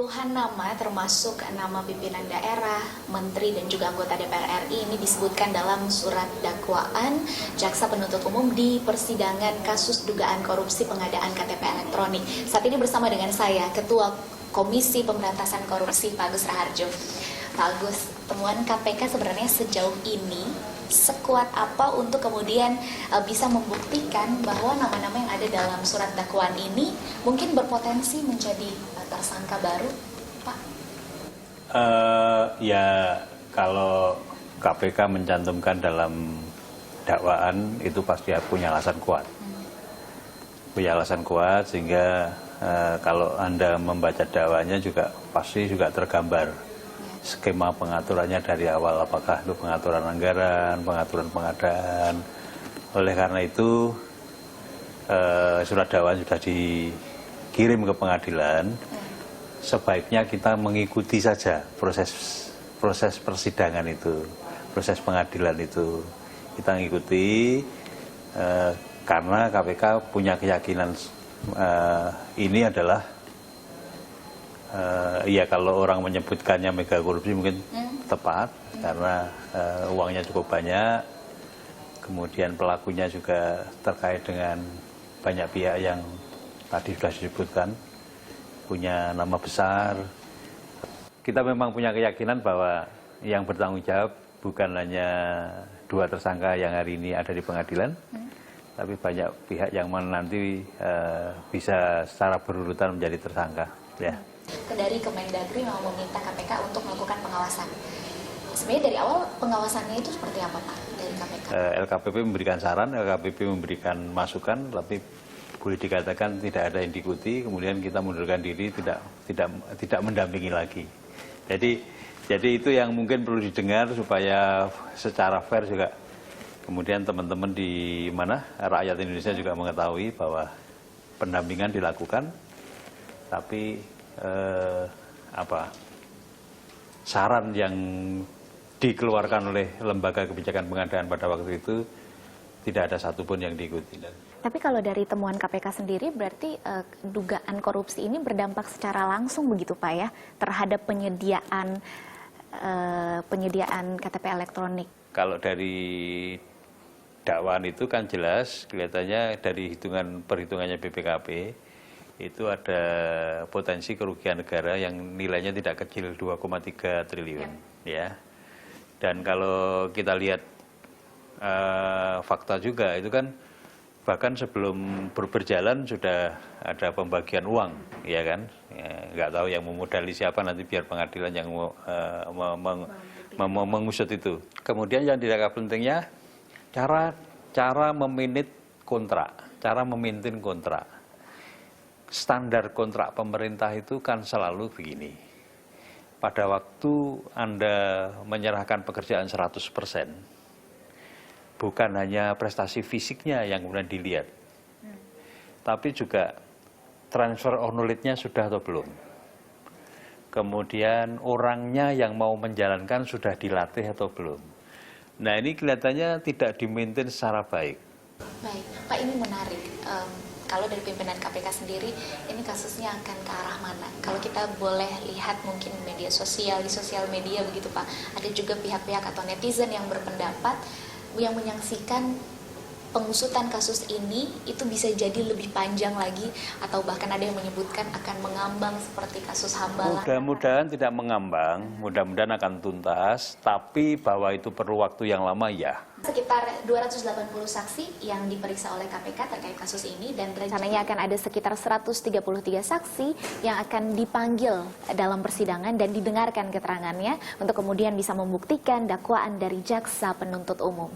Puluhan nama termasuk nama pimpinan daerah, menteri dan juga anggota DPR RI ini disebutkan dalam surat dakwaan Jaksa Penuntut Umum di persidangan kasus dugaan korupsi pengadaan KTP elektronik. Saat ini bersama dengan saya, Ketua Komisi Pemberantasan Korupsi, Pak Agus Raharjo. Pak Agus, temuan KPK sebenarnya sejauh ini sekuat apa untuk kemudian bisa membuktikan bahwa nama-nama yang ada dalam surat dakwaan ini mungkin berpotensi menjadi tersangka baru, Pak? Ya, kalau KPK mencantumkan dalam dakwaan itu pasti punya alasan kuat. Punya alasan kuat sehingga kalau Anda membaca dakwaannya juga pasti juga tergambar skema pengaturannya dari awal, apakah itu pengaturan anggaran, pengaturan pengadaan. Oleh karena itu surat dakwaan sudah dikirim ke pengadilan. Sebaiknya kita mengikuti saja proses persidangan itu, proses pengadilan itu. Kita mengikuti karena KPK punya keyakinan ini adalah ya kalau orang menyebutkannya mega korupsi mungkin tepat karena uangnya cukup banyak, kemudian pelakunya juga terkait dengan banyak pihak yang tadi sudah disebutkan, punya nama besar. Kita memang punya keyakinan bahwa yang bertanggung jawab bukan hanya dua tersangka yang hari ini ada di pengadilan, tapi banyak pihak yang nanti bisa secara berurutan menjadi tersangka. Ya. Dari Kemendagri mau meminta KPK untuk melakukan pengawasan. Sebenarnya dari awal pengawasannya itu seperti apa, Pak, dari KPK? LKPP memberikan saran, LKPP memberikan masukan, tapi boleh dikatakan tidak ada yang diikuti. Kemudian kita mundurkan diri, tidak mendampingi lagi. Jadi itu yang mungkin perlu didengar supaya secara fair juga. Kemudian teman-teman di mana rakyat Indonesia juga mengetahui bahwa pendampingan dilakukan, tapi saran yang dikeluarkan oleh lembaga kebijakan pengadaan pada waktu itu tidak ada satupun yang diikuti. Tapi kalau dari temuan KPK sendiri berarti dugaan korupsi ini berdampak secara langsung begitu, Pak, ya, terhadap penyediaan KTP elektronik. Kalau dari dakwaan itu kan jelas kelihatannya dari perhitungannya BPKP itu ada potensi kerugian negara yang nilainya tidak kecil 2,3 triliun ya. Dan kalau kita lihat fakta juga itu kan bahkan sebelum berjalan sudah ada pembagian uang, ya kan? Ya, nggak tahu yang memodali siapa, nanti biar pengadilan yang mengusut itu. Kemudian yang tidak kalah pentingnya cara meminit kontrak, cara memaintain kontrak. Standar kontrak pemerintah itu kan selalu begini. Pada waktu Anda menyerahkan pekerjaan 100%, bukan hanya prestasi fisiknya yang kemudian dilihat, tapi juga transfer of knowledge-nya sudah atau belum. Kemudian orangnya yang mau menjalankan sudah dilatih atau belum. Nah, ini kelihatannya tidak dimaintain secara baik. Baik, Pak, ini menarik. Kalau dari pimpinan KPK sendiri, ini kasusnya akan ke arah mana? Kalau kita boleh lihat mungkin di sosial media begitu, Pak, ada juga pihak-pihak atau netizen yang berpendapat yang menyaksikan pengusutan kasus ini itu bisa jadi lebih panjang lagi, atau bahkan ada yang menyebutkan akan mengambang seperti kasus Hambalang. Mudah-mudahan tidak mengambang, mudah-mudahan akan tuntas, tapi bahwa itu perlu waktu yang lama ya. Sekitar 280 saksi yang diperiksa oleh KPK terkait kasus ini, dan rencananya akan ada sekitar 133 saksi yang akan dipanggil dalam persidangan dan didengarkan keterangannya untuk kemudian bisa membuktikan dakwaan dari Jaksa Penuntut Umum.